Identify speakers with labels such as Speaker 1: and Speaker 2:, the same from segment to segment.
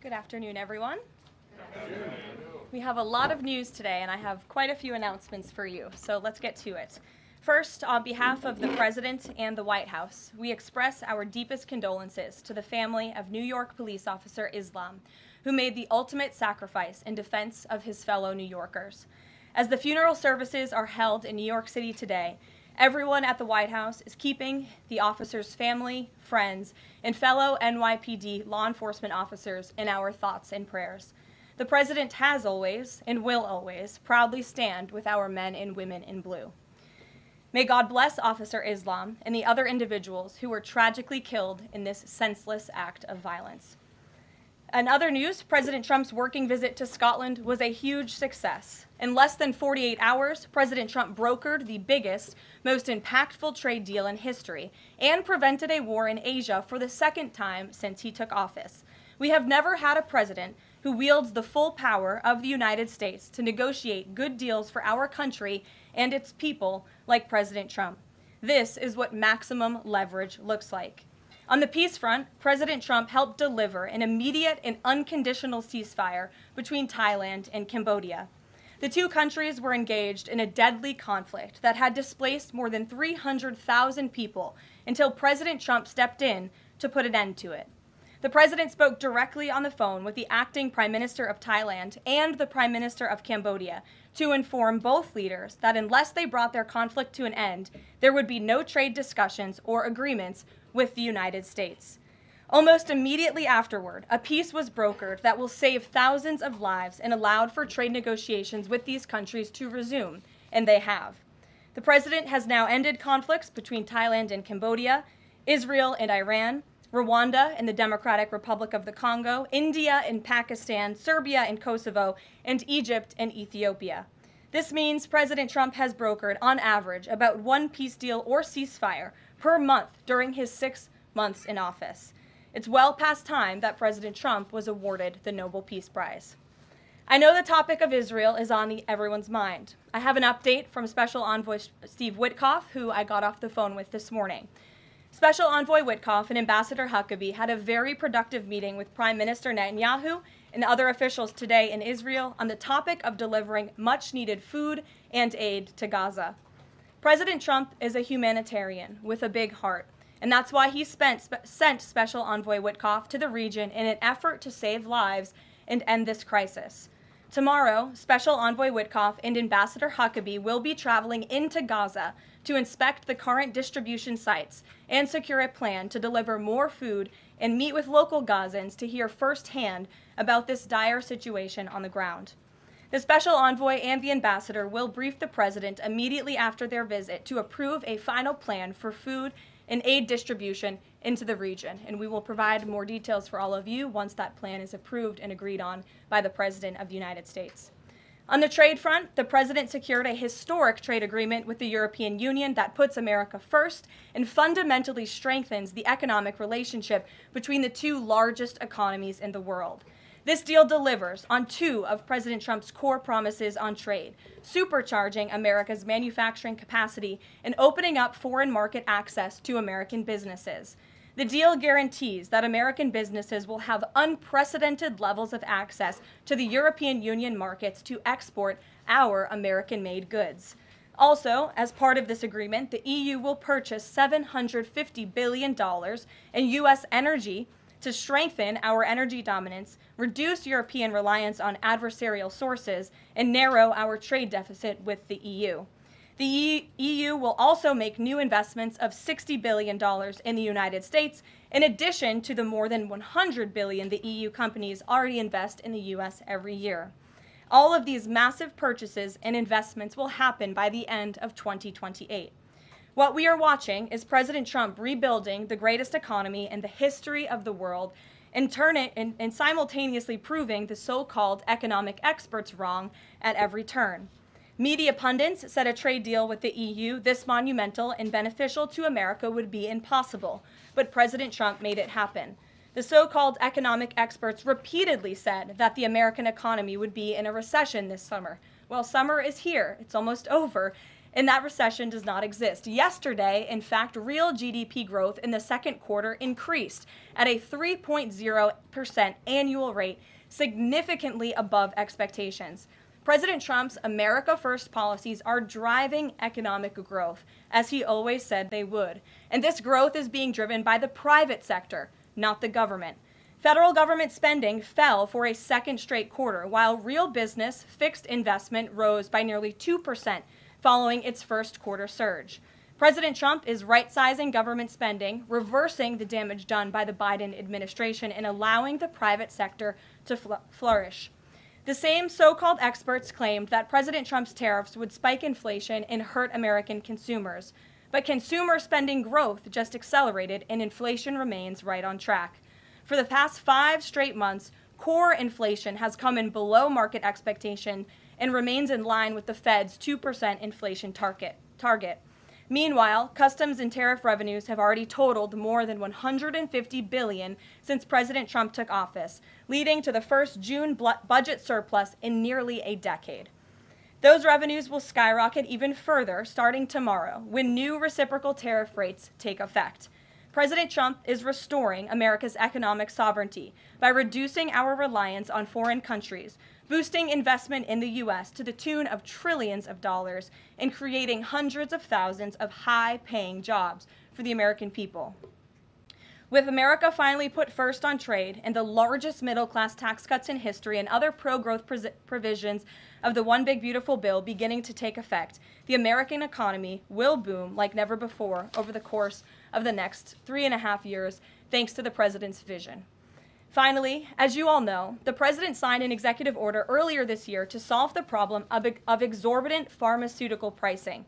Speaker 1: Good afternoon, everyone. We have a lot of news today, and I have quite a few announcements for you, so let's get to it. First, on behalf of the President and the White House, we express our deepest condolences to the family of New York police officer Islam, who made the ultimate sacrifice in defense of his fellow New Yorkers. As the funeral services are held in New York City today, everyone at the White House is keeping the officer's family, friends, and fellow NYPD law enforcement officers in our thoughts and prayers. The President has always, and will always, proudly stand with our men and women in blue. May God bless Officer Islam and the other individuals who were tragically killed in this senseless act of violence. In other news, President Trump's working visit to Scotland was a huge success. In less than 48 hours, President Trump brokered the biggest, most impactful trade deal in history and prevented a war in Asia for the second time since he took office. We have never had a president who wields the full power of the United States to negotiate good deals for our country and its people like President Trump. This is what maximum leverage looks like. On the peace front, President Trump helped deliver an immediate and unconditional ceasefire between Thailand and Cambodia. The two countries were engaged in a deadly conflict that had displaced more than 300,000 people until President Trump stepped in to put an end to it. The president spoke directly on the phone with the acting Prime Minister of Thailand and the Prime Minister of Cambodia to inform both leaders that unless they brought their conflict to an end, there would be no trade discussions or agreements with the United States. Almost immediately afterward, a peace was brokered that will save thousands of lives and allowed for trade negotiations with these countries to resume, and they have. The president has now ended conflicts between Thailand and Cambodia, Israel and Iran, Rwanda and the Democratic Republic of the Congo, India and Pakistan, Serbia and Kosovo, and Egypt and Ethiopia. This means President Trump has brokered, on average, about one peace deal or ceasefire per month during his 6 months in office. It's well past time that President Trump was awarded the Nobel Peace Prize. I know the topic of Israel is on everyone's mind. I have an update from Special Envoy Steve Witkoff, who I got off the phone with this morning. Special Envoy Witkoff and Ambassador Huckabee had a very productive meeting with Prime Minister Netanyahu and other officials today in Israel on the topic of delivering much-needed food and aid to Gaza. President Trump is a humanitarian with a big heart, and that's why he sent Special Envoy Witkoff to the region in an effort to save lives and end this crisis. Tomorrow, Special Envoy Witkoff and Ambassador Huckabee will be traveling into Gaza to inspect the current distribution sites and secure a plan to deliver more food and meet with local Gazans to hear firsthand about this dire situation on the ground. The special envoy and the ambassador will brief the president immediately after their visit to approve a final plan for food and aid distribution into the region, and we will provide more details for all of you once that plan is approved and agreed on by the President of the United States. On the trade front, the president secured a historic trade agreement with the European Union that puts America first and fundamentally strengthens the economic relationship between the two largest economies in the world. This deal delivers on two of President Trump's core promises on trade, supercharging America's manufacturing capacity and opening up foreign market access to American businesses. The deal guarantees that American businesses will have unprecedented levels of access to the European Union markets to export our American-made goods. Also, as part of this agreement, the EU will purchase $750 billion in U.S. energy to strengthen our energy dominance, reduce European reliance on adversarial sources, and narrow our trade deficit with the EU. The EU will also make new investments of $60 billion in the United States, in addition to the more than $100 billion the EU companies already invest in the U.S. every year. All of these massive purchases and investments will happen by the end of 2028. What we are watching is President Trump rebuilding the greatest economy in the history of the world and simultaneously proving the so-called economic experts wrong at every turn. Media pundits said a trade deal with the EU this monumental and beneficial to America would be impossible, but President Trump made it happen. The so-called economic experts repeatedly said that the American economy would be in a recession this summer. Well, summer is here, it's almost over, and that recession does not exist. Yesterday, in fact, real GDP growth in the second quarter increased at a 3.0% annual rate, significantly above expectations. President Trump's America First policies are driving economic growth, as he always said they would. And this growth is being driven by the private sector, not the government. Federal government spending fell for a second straight quarter, while real business fixed investment rose by nearly 2% following its first quarter surge. President Trump is right-sizing government spending, reversing the damage done by the Biden administration, and allowing the private sector to flourish. The same so-called experts claimed that President Trump's tariffs would spike inflation and hurt American consumers. But consumer spending growth just accelerated, and inflation remains right on track. For the past 5 straight months, core inflation has come in below market expectation and remains in line with the Fed's 2% inflation target. Meanwhile, customs and tariff revenues have already totaled more than $150 billion since President Trump took office, leading to the first June budget surplus in nearly a decade. Those revenues will skyrocket even further starting tomorrow when new reciprocal tariff rates take effect. President Trump is restoring America's economic sovereignty by reducing our reliance on foreign countries, boosting investment in the U.S. to the tune of trillions of dollars, and creating hundreds of thousands of high-paying jobs for the American people. With America finally put first on trade and the largest middle-class tax cuts in history and other pro-growth provisions of the One Big Beautiful Bill beginning to take effect, the American economy will boom like never before over the course of the next 3.5 years, thanks to the president's vision. Finally, as you all know, the president signed an executive order earlier this year to solve the problem of exorbitant pharmaceutical pricing.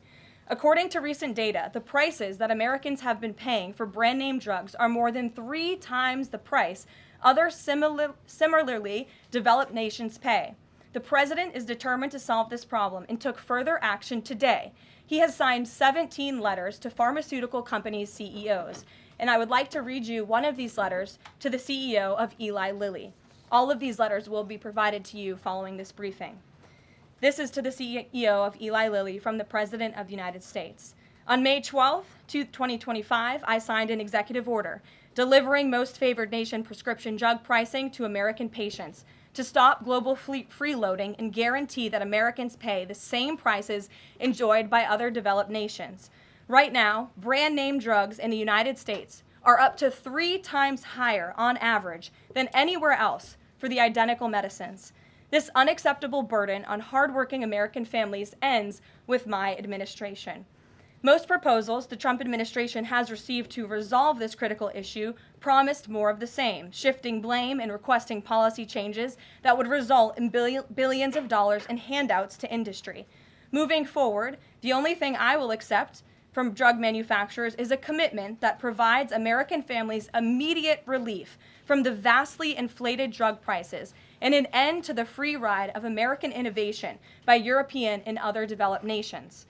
Speaker 1: According to recent data, the prices that Americans have been paying for brand name drugs are more than 3 times the price other similarly developed nations pay. The president is determined to solve this problem and took further action today. He has signed 17 letters to pharmaceutical companies' CEOs. And I would like to read you one of these letters to the CEO of Eli Lilly. All of these letters will be provided to you following this briefing. This is to the CEO of Eli Lilly from the President of the United States. On May 12, 2025, I signed an executive order delivering most favored nation prescription drug pricing to American patients to stop global freeloading and guarantee that Americans pay the same prices enjoyed by other developed nations. Right now, brand name drugs in the United States are up to 3 times higher on average than anywhere else for the identical medicines. This unacceptable burden on hardworking American families ends with my administration. Most proposals the Trump administration has received to resolve this critical issue promised more of the same, shifting blame and requesting policy changes that would result in billions of dollars in handouts to industry. Moving forward, the only thing I will accept from drug manufacturers is a commitment that provides American families immediate relief from the vastly inflated drug prices and an end to the free ride of American innovation by European and other developed nations.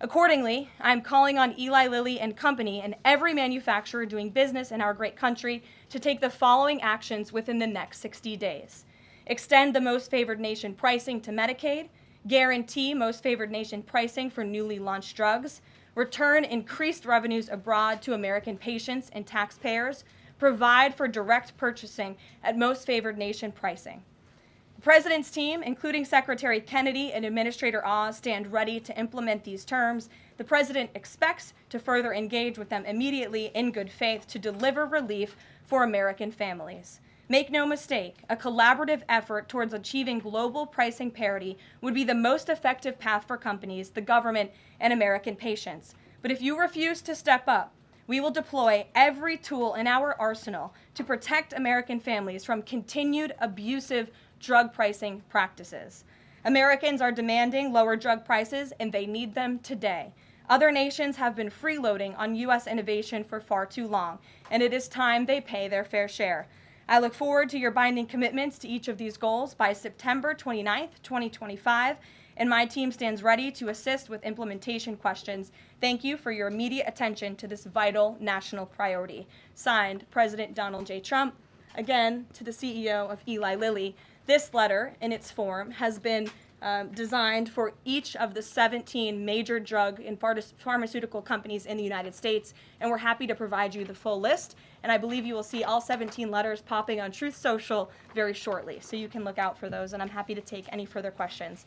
Speaker 1: Accordingly, I'm calling on Eli Lilly and Company and every manufacturer doing business in our great country to take the following actions within the next 60 days. Extend the most favored nation pricing to Medicaid, guarantee most favored nation pricing for newly launched drugs, return increased revenues abroad to American patients and taxpayers, provide for direct purchasing at most favored nation pricing. The President's team, including Secretary Kennedy and Administrator Oz, stand ready to implement these terms. The President expects to further engage with them immediately in good faith to deliver relief for American families. Make no mistake, a collaborative effort towards achieving global pricing parity would be the most effective path for companies, the government, and American patients. But if you refuse to step up, we will deploy every tool in our arsenal to protect American families from continued abusive drug pricing practices. Americans are demanding lower drug prices, and they need them today. Other nations have been freeloading on U.S. innovation for far too long, and it is time they pay their fair share. I look forward to your binding commitments to each of these goals by September 29th, 2025, and my team stands ready to assist with implementation questions. Thank you for your immediate attention to this vital national priority. Signed, President Donald J. Trump. Again, to the CEO of Eli Lilly. This letter, in its form, has been designed for each of the 17 major drug and pharmaceutical companies in the United States, and we're happy to provide you the full list. And I believe you will see all 17 letters popping on Truth Social very shortly, so you can look out for those, and I'm happy to take any further questions.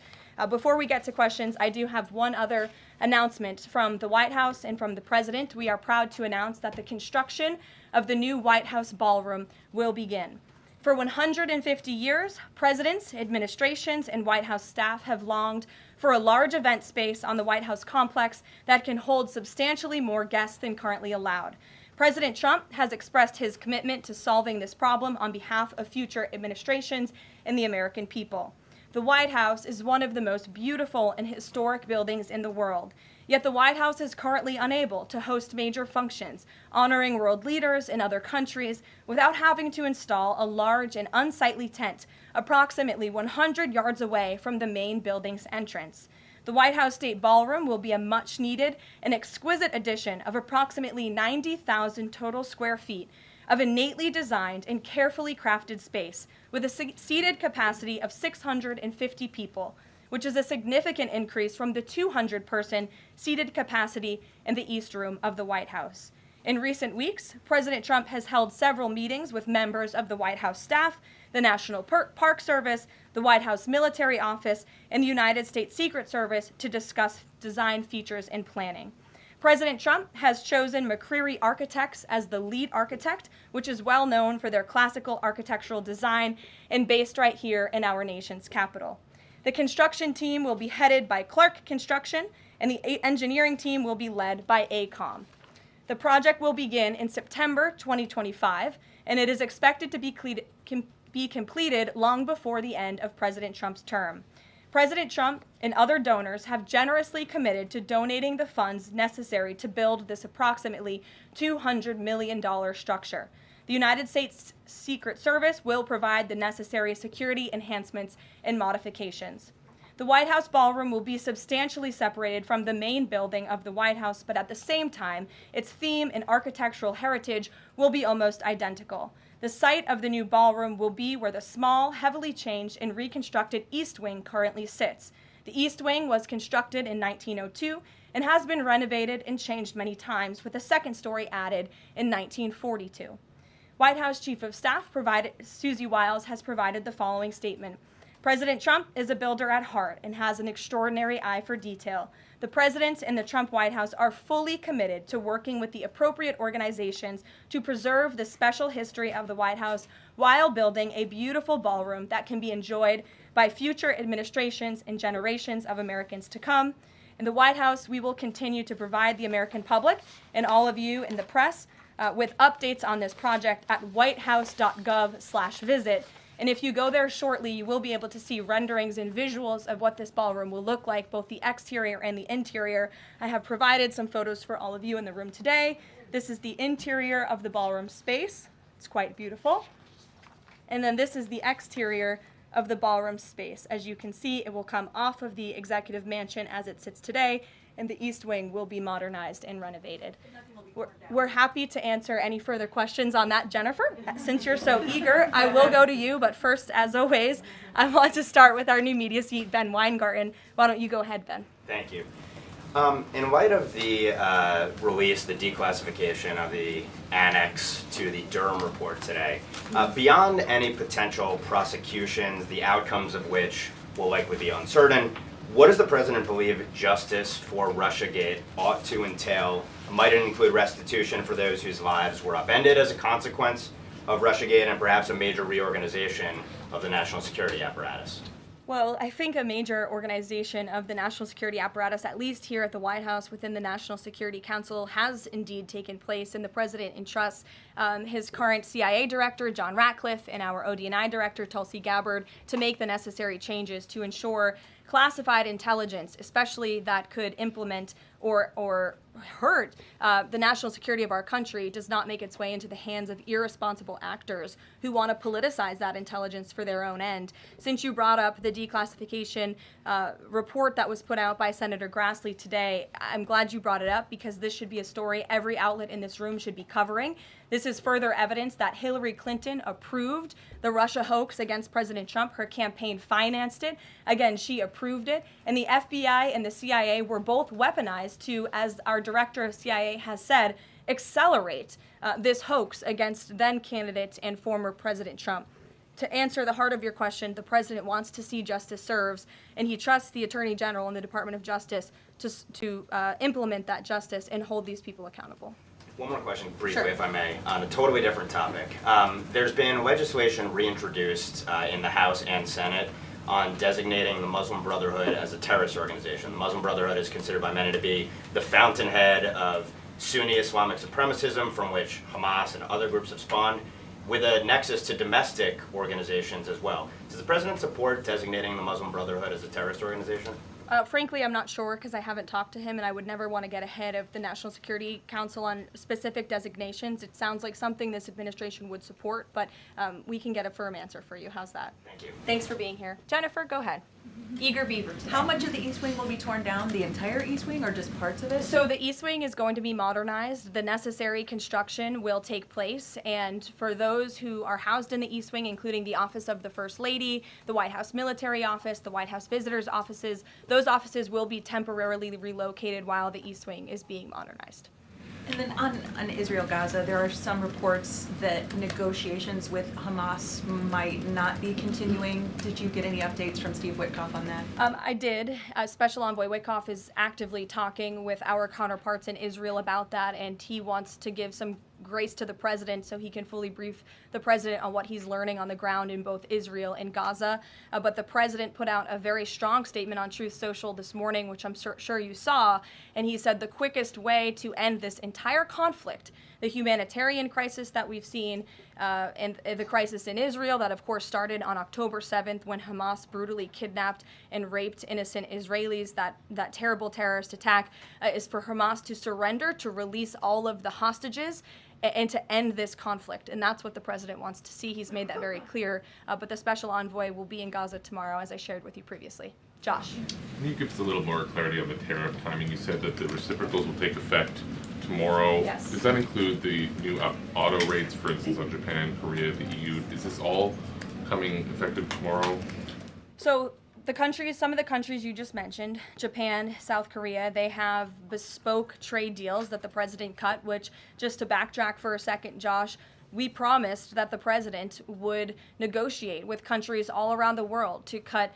Speaker 1: Before we get to questions, I do have one other announcement from the White House and from the President. We are proud to announce that the construction of the new White House ballroom will begin. For 150 years, presidents, administrations, and White House staff have longed for a large event space on the White House complex that can hold substantially more guests than currently allowed. President Trump has expressed his commitment to solving this problem on behalf of future administrations and the American people. The White House is one of the most beautiful and historic buildings in the world. Yet the White House is currently unable to host major functions, honoring world leaders in other countries without having to install a large and unsightly tent approximately 100 yards away from the main building's entrance. The White House State Ballroom will be a much-needed and exquisite addition of approximately 90,000 total square feet of innately designed and carefully crafted space with a seated capacity of 650 people, which is a significant increase from the 200-person seated capacity in the East Room of the White House. In recent weeks, President Trump has held several meetings with members of the White House staff, the National Park Service, the White House Military Office, and the United States Secret Service to discuss design features and planning. President Trump has chosen McCreary Architects as the lead architect, which is well known for their classical architectural design and based right here in our nation's capital. The construction team will be headed by Clark Construction, and the engineering team will be led by AECOM. The project will begin in September 2025, and it is expected to be completed long before the end of President Trump's term. President Trump and other donors have generously committed to donating the funds necessary to build this approximately $200 million structure. The United States Secret Service will provide the necessary security enhancements and modifications. The White House ballroom will be substantially separated from the main building of the White House, but at the same time, its theme and architectural heritage will be almost identical. The site of the new ballroom will be where the small, heavily changed and reconstructed East Wing currently sits. The East Wing was constructed in 1902 and has been renovated and changed many times, with a second story added in 1942. White House Chief of Staff Susie Wiles has provided the following statement. President Trump is a builder at heart and has an extraordinary eye for detail. The President and the Trump White House are fully committed to working with the appropriate organizations to preserve the special history of the White House while building a beautiful ballroom that can be enjoyed by future administrations and generations of Americans to come. In the White House, we will continue to provide the American public and all of you in the press with updates on this project at whitehouse.gov/visit. And if you go there shortly, you will be able to see renderings and visuals of what this ballroom will look like, both the exterior and the interior. I have provided some photos for all of you in the room today. This is the interior of the ballroom space. It's quite beautiful. And then this is the exterior of the ballroom space. As you can see, it will come off of the executive mansion as it sits today, and the East Wing will be modernized and renovated. We're happy to answer any further questions on that, Jennifer. Since you're so eager, I will go to you, but first, as always, I want to start with our new media seat, Ben Weingarten. Why don't you go ahead, Ben?
Speaker 2: Thank you. In light of the release, the declassification of the annex to the Durham report today, beyond any potential prosecutions, the outcomes of which will likely be uncertain, what does the President believe justice for Russiagate ought to entail? Might it include restitution for those whose lives were upended as a consequence of Russiagate, and perhaps a major reorganization of the national security apparatus?
Speaker 1: Well, I think a major organization of the national security apparatus, at least here at the White House within the National Security Council, has indeed taken place, and the President entrusts his current CIA director, John Ratcliffe, and our ODNI director, Tulsi Gabbard, to make the necessary changes to ensure classified intelligence, especially that could implement or hurt the national security of our country does not make its way into the hands of irresponsible actors who want to politicize that intelligence for their own end. Since you brought up the declassification report that was put out by Senator Grassley today, I'm glad you brought it up because this should be a story every outlet in this room should be covering. This is further evidence that Hillary Clinton approved the Russia hoax against President Trump. Her campaign financed it. Again, she approved it. And the FBI and the CIA were both weaponized to, as our director of CIA has said, accelerate this hoax against then candidate and former President Trump. To answer the heart of your question, the president wants to see justice served, and he trusts the Attorney General and the Department of Justice to implement that justice and hold these people accountable.
Speaker 2: One more question, briefly,
Speaker 1: Sure.
Speaker 2: if I may, on a totally different topic. There's been legislation reintroduced in the House and Senate on designating the Muslim Brotherhood as a terrorist organization. The Muslim Brotherhood is considered by many to be the fountainhead of Sunni Islamic supremacism from which Hamas and other groups have spawned, with a nexus to domestic organizations as well. Does the president support designating the Muslim Brotherhood as a terrorist organization?
Speaker 1: Frankly, I'm not sure because I haven't talked to him, and I would never want to get ahead of the National Security Council on specific designations. It sounds like something this administration would support, but we can get a firm answer for you. How's that?
Speaker 2: Thank you.
Speaker 1: Thanks for being here. Jennifer, go ahead. Eager beaver today.
Speaker 3: How much of the East Wing will be torn down? The entire East Wing or just parts of it?
Speaker 1: So the East Wing is going to be modernized. The necessary construction will take place. And for those who are housed in the East Wing, including the Office of the First Lady, the White House Military Office, the White House Visitors Offices, those offices will be temporarily relocated while the East Wing is being modernized.
Speaker 3: And then on Israel-Gaza, there are some reports that negotiations with Hamas might not be continuing. Did you get any updates from Steve Witkoff on that?
Speaker 1: I did. Special Envoy Witkoff is actively talking with our counterparts in Israel about that, and he wants to give some grace to the president so he can fully brief the president on what he's learning on the ground in both Israel and Gaza. But the president put out a very strong statement on Truth Social this morning, which I'm sure you saw, and he said the quickest way to end this entire conflict, the humanitarian crisis that we've seen, and the crisis in Israel that of course started on October 7th when Hamas brutally kidnapped and raped innocent Israelis, that terrible terrorist attack, is for Hamas to surrender, to release all of the hostages, and to end this conflict. And that's what the president wants to see. He's made that very clear. But the special envoy will be in Gaza tomorrow, as I shared with you previously. Josh.
Speaker 4: Can you give us a little more clarity on the tariff timing? You said that the reciprocals will take effect tomorrow.
Speaker 1: Yes.
Speaker 4: Does that include the new auto rates, for instance, on Japan, Korea, the EU? Is this all coming effective tomorrow?
Speaker 1: So some of the countries you just mentioned, Japan, South Korea, they have bespoke trade deals that the president cut, which, just to backtrack for a second, Josh, we promised that the president would negotiate with countries all around the world to cut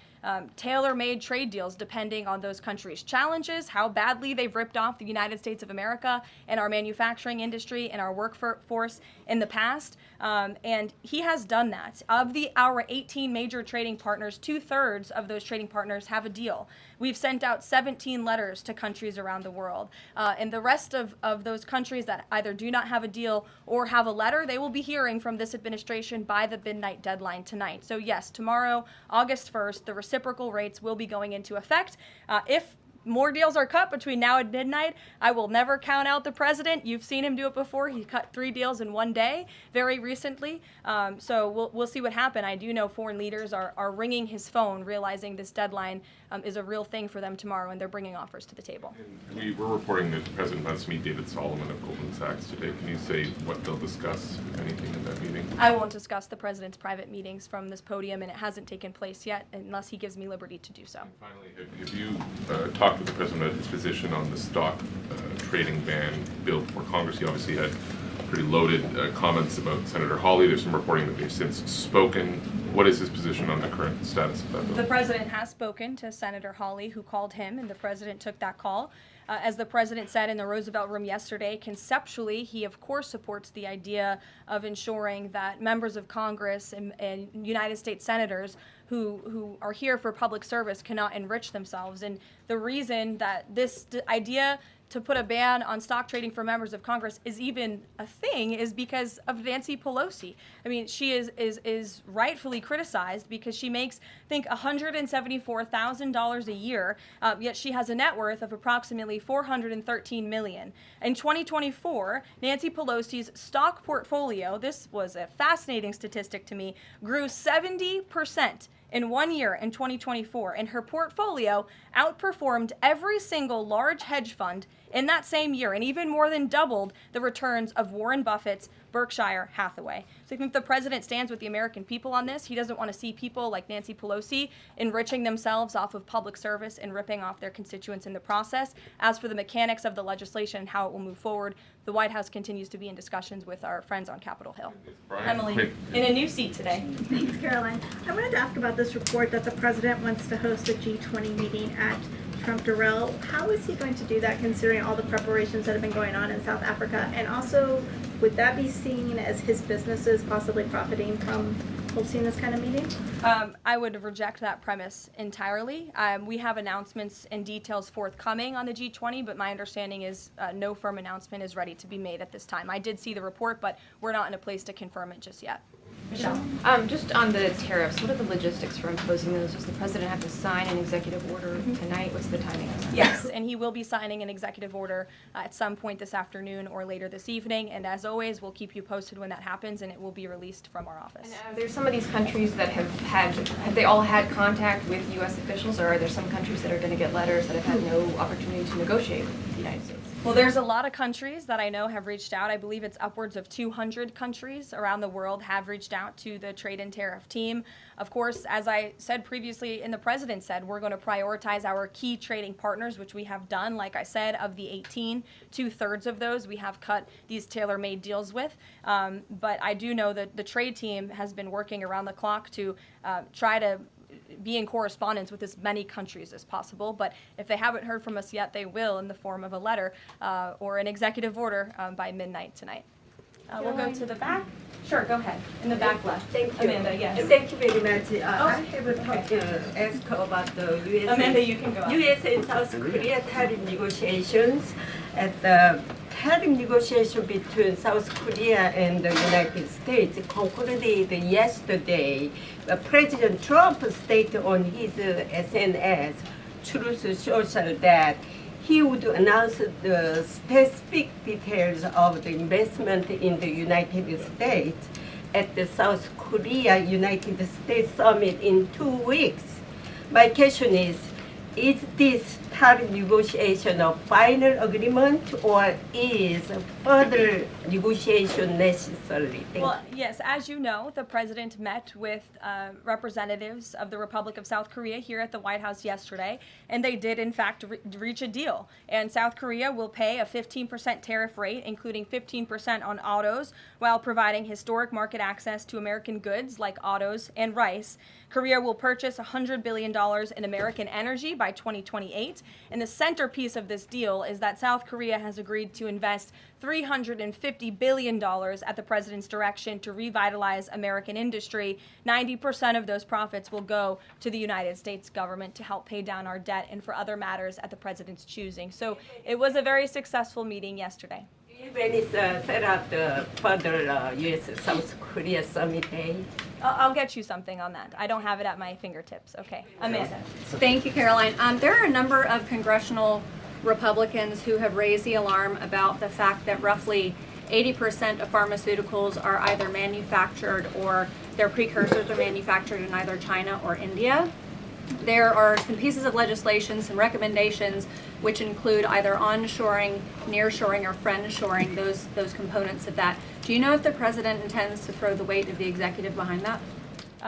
Speaker 1: tailor-made trade deals depending on those countries' challenges, how badly they've ripped off the United States of America and our manufacturing industry and our workforce in the past. And he has done that. Of our 18 major trading partners, 2/3 of those trading partners have a deal. We've sent out 17 letters to countries around the world. And the rest of those countries that either do not have a deal or have a letter, they will be hearing from this administration by the midnight deadline tonight. So yes, tomorrow, August 1st, the reciprocal rates will be going into effect. If more deals are cut between now and midnight, I will never count out the president. You've seen him do it before. He cut 3 deals in one day very recently. So we'll see what happens. I do know foreign leaders are ringing his phone, realizing this deadline is a real thing for them tomorrow, and they're bringing offers to the table.
Speaker 4: And we were reporting that the president wants to meet David Solomon of Goldman Sachs today. Can you say what they'll discuss, if anything, in that meeting?
Speaker 1: I won't discuss the president's private meetings from this podium, and it hasn't taken place yet unless he gives me liberty to do so.
Speaker 4: And finally, have you talked with the president about his position on the stock trading ban bill before Congress? He obviously had pretty loaded comments about Senator Hawley. There's some reporting that they've since spoken. What is his position on the current status of that bill?
Speaker 1: The president has spoken to Senator Hawley, who called him, and the president took that call. As the president said in the Roosevelt Room yesterday, conceptually, he of course supports the idea of ensuring that members of Congress and United States senators who are here for public service cannot enrich themselves. And the reason that this idea to put a ban on stock trading for members of Congress is even a thing is because of Nancy Pelosi. I mean, she is rightfully criticized because she makes, I think, $174,000 a year, yet she has a net worth of approximately $413 million. In 2024, Nancy Pelosi's stock portfolio, this was a fascinating statistic to me, grew 70% in 1 year in 2024, and her portfolio outperformed every single large hedge fund in that same year and even more than doubled the returns of Warren Buffett's Berkshire Hathaway. So I think the president stands with the American people on this. He doesn't want to see people like Nancy Pelosi enriching themselves off of public service and ripping off their constituents in the process. As for the mechanics of the legislation and how it will move forward, the White House continues to be in discussions with our friends on Capitol Hill. Emily, in a new seat today.
Speaker 5: Thanks, Caroline. I wanted to ask about this report that the president wants to host a G20 meeting at Trump Durrell. How is he going to do that considering all the preparations that have been going on in South Africa? And also, would that be seen as his businesses possibly profiting from hosting this kind of meeting?
Speaker 1: I would reject that premise entirely. We have announcements and details forthcoming on the G20, but my understanding is no firm announcement is ready to be made at this time. I did see the report, but we're not in a place to confirm it just yet. Michelle?
Speaker 6: Just on the tariffs, what are the logistics for imposing those? Does the president have to sign an executive order tonight? What's the timing of that?
Speaker 1: Yes, and he will be signing an executive order at some point this afternoon or later this evening. And as always, we'll keep you posted when that happens, and it will be released from our office.
Speaker 6: And there's some of these countries that have they all had contact with U.S. officials, or are there some countries that are going to get letters that have had no opportunity to negotiate with the United States?
Speaker 1: Well, there's a lot of countries that I know have reached out. I believe it's upwards of 200 countries around the world have reached out to the trade and tariff team. Of course, as I said previously and the president said, we're going to prioritize our key trading partners, which we have done. Like I said, of the 18, 2/3 of those we have cut these tailor-made deals with. But I do know that the trade team has been working around the clock to try to be in correspondence with as many countries as possible. But if they haven't heard from us yet, they will in the form of a letter or an executive order by midnight tonight. We'll go to the back. Sure, go ahead. In the back left.
Speaker 7: Thank you.
Speaker 1: Amanda, yes.
Speaker 7: Thank you very much. I have a ask about the U.S.
Speaker 1: Amanda, you can go on.
Speaker 7: U.S. and South Korea tariff negotiations. At the tariff negotiation between South Korea and the United States concluded yesterday. President Trump stated on his SNS, Truth Social, that he would announce the specific details of the investment in the United States at the South Korea United States Summit in 2 weeks. My question is this tariff negotiation a final agreement, or is further negotiation necessary?
Speaker 1: Well, yes, as you know, the president met with representatives of the Republic of South Korea here at the White House yesterday, and they did, in fact, reach a deal. And South Korea will pay a 15% tariff rate, including 15% on autos, while providing historic market access to American goods like autos and rice. Korea will purchase $100 billion in American energy by 2028. And the centerpiece of this deal is that South Korea has agreed to invest $350 billion at the president's direction to revitalize American industry. 90% of those profits will go to the United States government to help pay down our debt and for other matters at the president's choosing. So it was a very successul meeting yesterday.
Speaker 7: When is set up the further U.S.-South Korea summit day?
Speaker 1: I'll get you something on that. I don't have it at my fingertips. Okay, Amanda.
Speaker 8: Thank you, Caroline. There are a number of congressional Republicans who have raised the alarm about the fact that roughly 80% of pharmaceuticals are either manufactured or their precursors are manufactured in either China or India. There are some pieces of legislation, some recommendations, which include either onshoring, nearshoring, or friendshoring, those components of that. Do you know if the president intends to throw the weight of the executive behind that?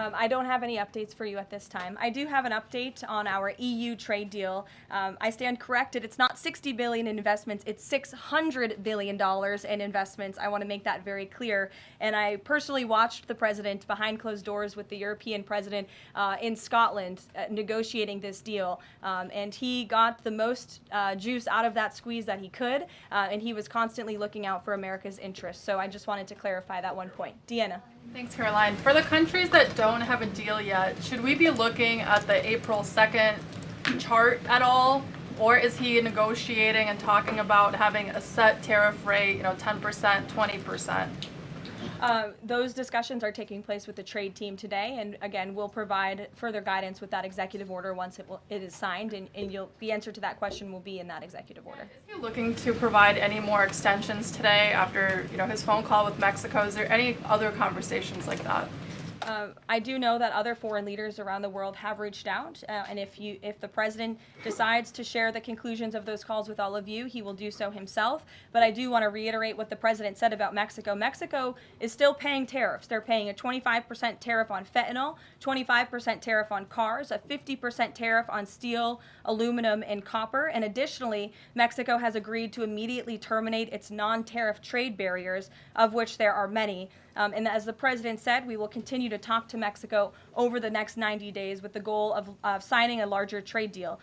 Speaker 1: I don't have any updates for you at this time. I do have an update on our EU trade deal. I stand corrected. It's not $60 billion in investments. It's $600 billion in investments. I want to make that very clear. And I personally watched the president behind closed doors with the European president in Scotland negotiating this deal. And he got the most juice out of that squeeze that he could. And he was constantly looking out for America's interests. So I just wanted to clarify that one point. Deanna.
Speaker 9: Thanks, Caroline. For the countries that don't have a deal yet, should we be looking at the April 2nd chart at all? Or is he negotiating and talking about having a set tariff rate, 10%, 20%?
Speaker 1: Those discussions are taking place with the trade team today, and again, we'll provide further guidance with that executive order once it is signed, and the answer to that question will be in that executive order.
Speaker 9: Is he looking to provide any more extensions today after his phone call with Mexico? Is there any other conversations like that?
Speaker 1: I do know that other foreign leaders around the world have reached out, and if the president decides to share the conclusions of those calls with all of you, he will do so himself. But I do want to reiterate what the president said about Mexico. Mexico is still paying tariffs. They're paying a 25% tariff on fentanyl, 25% tariff on cars, a 50% tariff on steel, aluminum, and copper. And additionally, Mexico has agreed to immediately terminate its non-tariff trade barriers, of which there are many. And as the president said, we will continue to talk to Mexico over the next 90 days with the goal of signing a larger trade deal.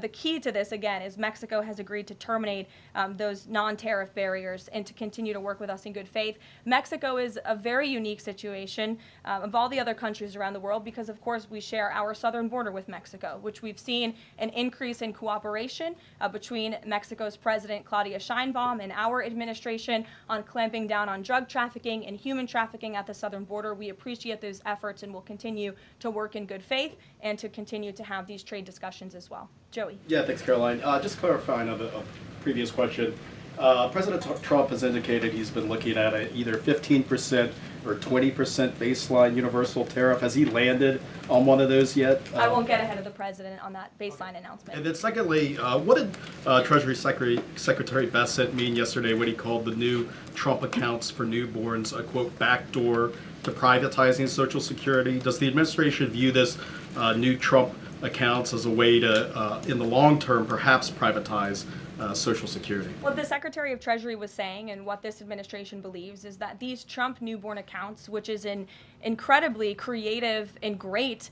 Speaker 1: The key to this, again, is Mexico has agreed to terminate those non-tariff barriers and to continue to work with us in good faith. Mexico is a very unique situation of all the other countries around the world because, of course, we share our southern border with Mexico, which we've seen an increase in cooperation between Mexico's President Claudia Sheinbaum and our administration on clamping down on drug trafficking and human trafficking at the southern border. We appreciate those efforts and will continue to work in good faith and to continue to have these trade discussions as well. Joey.
Speaker 10: Yeah, thanks, Caroline. Just clarifying on a previous question. President Trump has indicated he's been looking at either 15% or 20% baseline universal tariff. Has he landed on one of those yet?
Speaker 1: I won't get ahead of the president on that baseline announcement.
Speaker 10: And then secondly, what did Treasury Secretary Bessent mean yesterday when he called the new Trump accounts for newborns a, quote, backdoor to privatizing Social Security? Does the administration view this new Trump accounts as a way to, in the long term, perhaps privatize Social Security?
Speaker 1: What the Secretary of Treasury was saying and what this administration believes is that these Trump newborn accounts, which is an incredibly creative and great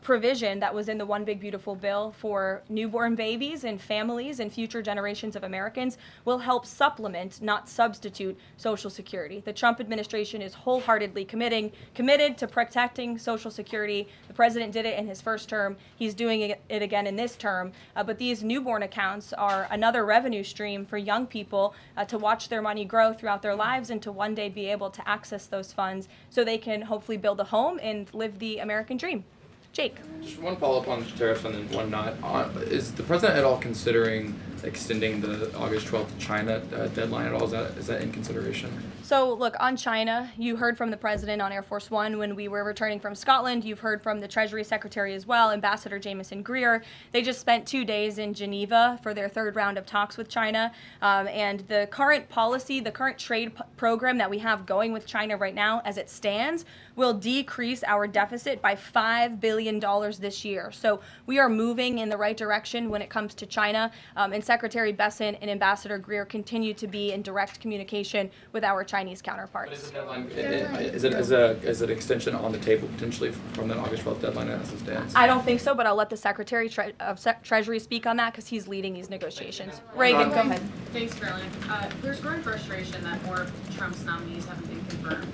Speaker 1: provision that was in the One Big Beautiful Bill for newborn babies and families and future generations of Americans, will help supplement, not substitute, Social Security. The Trump administration is wholeheartedly committed to protecting Social Security. The president did it in his first term. He's doing it again in this term. But these newborn accounts are another revenue stream for young people to watch their money grow throughout their lives and to one day be able to access those funds so they can hopefully build a home and live the American dream. Jake.
Speaker 11: Just one follow-up on tariffs and then one not. Is the president at all considering extending the August 12th China deadline at all? Is that in consideration?
Speaker 1: So look, on China, you heard from the president on Air Force One when we were returning from Scotland. You've heard from the Treasury Secretary as well, Ambassador Jameson Greer. They just spent 2 days in Geneva for their third round of talks with China. And the current policy, the current trade program that we have going with China right now as it stands will decrease our deficit by $5 billion this year. So we are moving in the right direction when it comes to China. And Secretary Bessent and Ambassador Greer continue to be in direct communication with our Chinese counterparts.
Speaker 11: But is the deadline, is it extension on the table potentially from that August 12th deadline as it stands?
Speaker 1: I don't think so, but I'll let the Secretary of Treasury speak on that because he's leading these negotiations. Reagan, go ahead.
Speaker 12: Thanks, Caroline. There's growing frustration that more of Trump's nominees haven't been confirmed.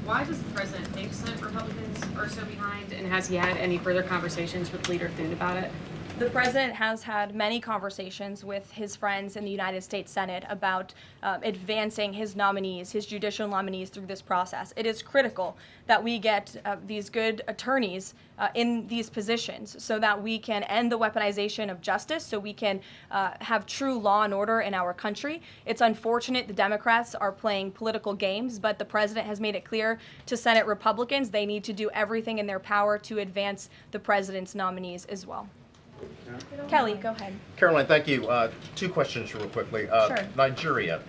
Speaker 12: Why does the president think Senate Republicans are so behind, and has he had any further conversations with Leader Thune about it?
Speaker 1: The president has had many conversations with his friends in the United States Senate about advancing his nominees, his judicial nominees through this process. It is critical that we get these good attorneys in these positions so that we can end the weaponization of justice, so we can have true law and order in our country. It's unfortunate the Democrats are playing political games, but the president has made it clear to Senate Republicans they need to do everything in their power to advance the president's nominees as well. Kelly, go ahead.
Speaker 13: Caroline, thank you. 2 questions real quickly.
Speaker 1: Sure.
Speaker 13: Nigeria.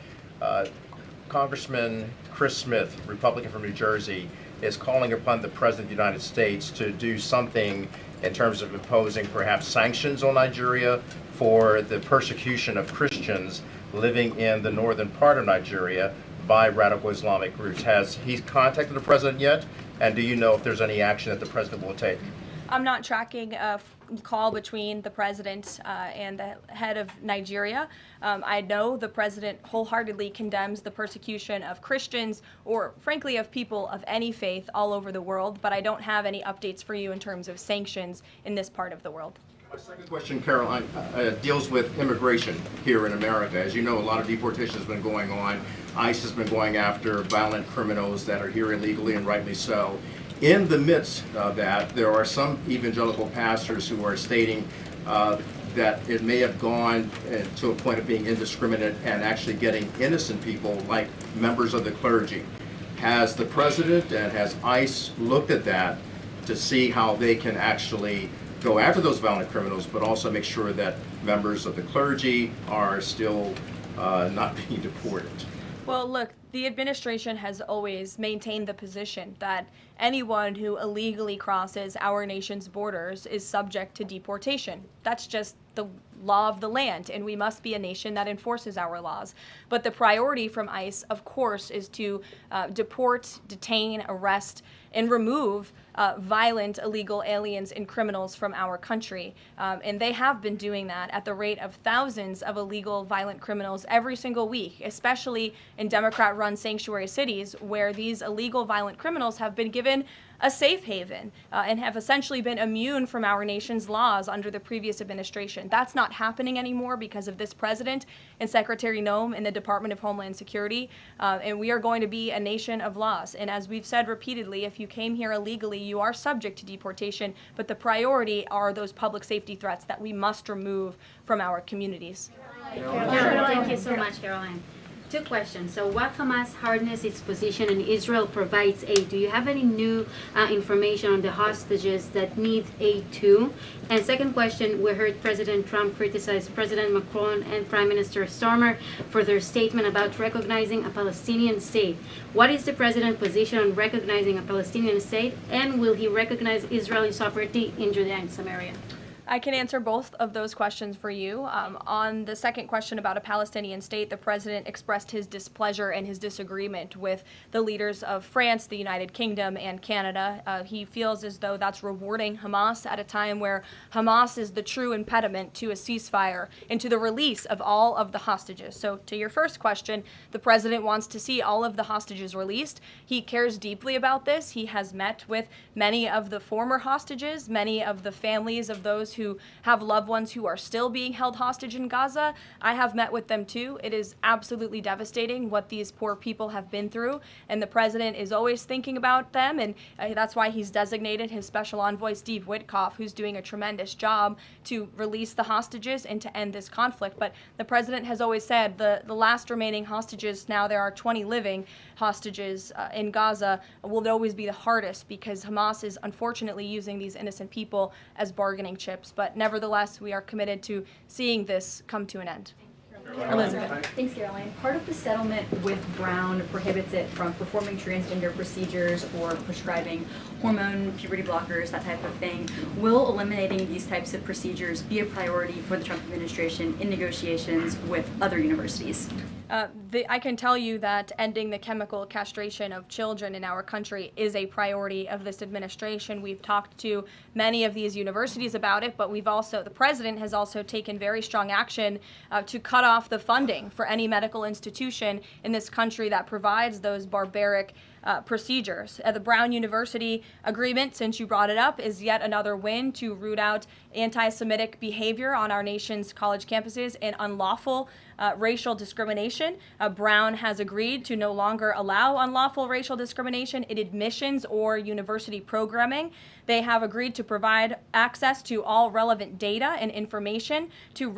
Speaker 13: Congressman Chris Smith, Republican from New Jersey, is calling upon the President of the United States to do something in terms of imposing perhaps sanctions on Nigeria for the persecution of Christians living in the northern part of Nigeria by radical Islamic groups. Has he contacted the President yet? And do you know if there's any action that the President will take?
Speaker 1: I'm not tracking a call between the president and the head of Nigeria. I know the president wholeheartedly condemns the persecution of Christians or, frankly, of people of any faith all over the world, but I don't have any updates for you in terms of sanctions in this part of the world.
Speaker 13: My second question, Caroline, deals with immigration here in America. As you know, a lot of deportation has been going on. ICE has been going after violent criminals that are here illegally, and rightly so. In the midst of that, there are some evangelical pastors who are stating that it may have gone to a point of being indiscriminate and actually getting innocent people, like members of the clergy. Has the president and has ICE looked at that to see how they can actually go after those violent criminals, but also make sure that members of the clergy are still not being deported?
Speaker 1: Well, look, the administration has always maintained the position that anyone who illegally crosses our nation's borders is subject to deportation. That's just the law of the land, and we must be a nation that enforces our laws. But the priority from ICE, of course, is to deport, detain, arrest, and remove violent illegal aliens and criminals from our country. And they have been doing that at the rate of thousands of illegal violent criminals every single week, especially in Democrat-run sanctuary cities where these illegal violent criminals have been given a safe haven and have essentially been immune from our nation's laws under the previous administration. That's not happening anymore because of this president and Secretary Noem in the Department of Homeland Security. And we are going to be a nation of laws. And as we've said repeatedly, if you came here illegally, you are subject to deportation. But the priority are those public safety threats that we must remove from our communities.
Speaker 14: Thank you so much, Caroline. Two questions. So what Hamas hardens its position and Israel provides aid? Do you have any new information on the hostages that need aid too? And second question, we heard President Trump criticize President Macron and Prime Minister Starmer for their statement about recognizing a Palestinian state. What is the president's position on recognizing a Palestinian state, and will he recognize Israeli sovereignty in Judea and Samaria?
Speaker 1: I can answer both of those questions for you. On the second question about a Palestinian state, the president expressed his displeasure and his disagreement with the leaders of France, the United Kingdom, and Canada. He feels as though that's rewarding Hamas at a time where Hamas is the true impediment to a ceasefire and to the release of all of the hostages. So to your first question, the president wants to see all of the hostages released. He cares deeply about this. He has met with many of the former hostages, many of the families of those who have loved ones who are still being held hostage in Gaza. I have met with them too. It is absolutely devastating what these poor people have been through, and the president is always thinking about them, and that's why he's designated his special envoy, Steve Witkoff, who's doing a tremendous job to release the hostages and to end this conflict. But the president has always said the last remaining hostages, now there are 20 living hostages in Gaza, will always be the hardest because Hamas is unfortunately using these innocent people as bargaining chips. But nevertheless, we are committed to seeing this come to an end. Elizabeth.
Speaker 15: Thanks, Caroline. Part of the settlement with Brown prohibits it from performing transgender procedures or prescribing hormone, puberty blockers, that type of thing. Will eliminating these types of procedures be a priority for the Trump administration in negotiations with other universities?
Speaker 1: I can tell you that ending the chemical castration of children in our country is a priority of this administration. We've talked to many of these universities about it, but the president has also taken very strong action to cut off the funding for any medical institution in this country that provides those barbaric procedures. The Brown University agreement, since you brought it up, is yet another win to root out anti-Semitic behavior on our nation's college campuses and unlawful racial discrimination. Brown has agreed to no longer allow unlawful racial discrimination in admissions or university programming. They have agreed to provide access to all relevant data and information to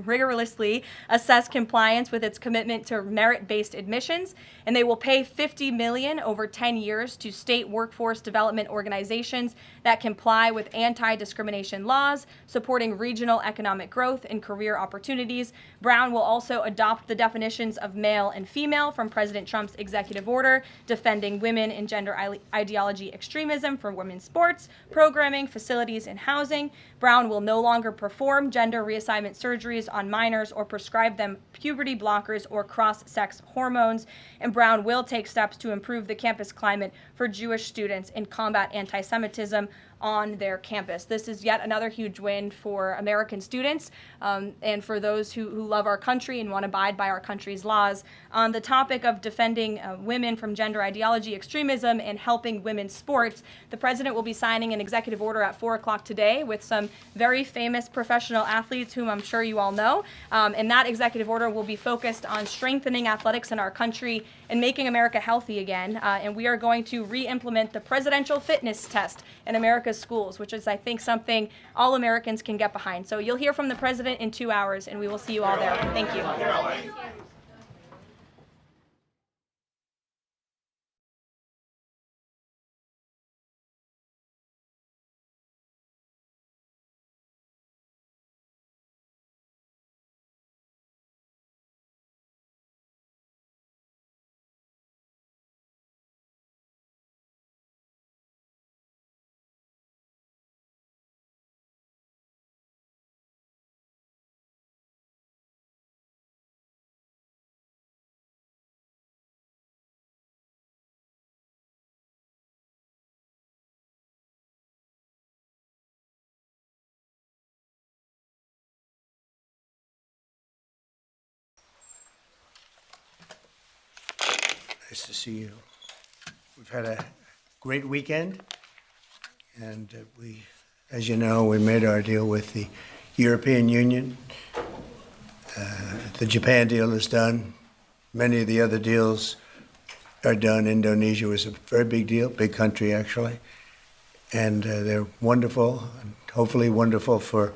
Speaker 1: rigorously assess compliance with its commitment to merit-based admissions, and they will pay $50 million over 10 years to state workforce development organizations that comply with anti-discrimination laws, supporting regional economic growth and career opportunities. Brown will also adopt the definitions of male and female from President Trump's executive order, defending women and gender ideology extremism for women's sports, programming, facilities, and housing. Brown will no longer perform gender reassignment surgeries on minors or prescribe them puberty blockers or cross-sex hormones. And Brown will take steps to improve the campus climate for Jewish students and combat anti-Semitism. on their campus. This is yet another huge win for American students and for those who love our country and want to abide by our country's laws. On the topic of defending women from gender ideology, extremism, and helping women's sports, the president will be signing an executive order at 4 o'clock today with some very famous professional athletes whom I'm sure you all know. And that executive order will be focused on strengthening athletics in our country and making America healthy again. And we are going to re-implement the presidential fitness test in America's schools, which is, I think, something all Americans can get behind. So you'll hear from the president in 2 hours, and we will see you all there. Thank you.
Speaker 16: Nice to see you. We've had a great weekend, and we, as you know, we made our deal with the European Union. The Japan deal is done. Many of the other deals are done. Indonesia was a very big deal, big country actually, and they're wonderful, and hopefully wonderful for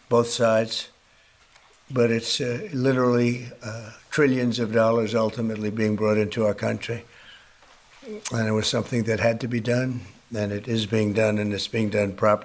Speaker 16: both sides. But it's literally trillions of dollars ultimately being brought into our country. And it was something that had to be done, and it is being done, and it's being done properly.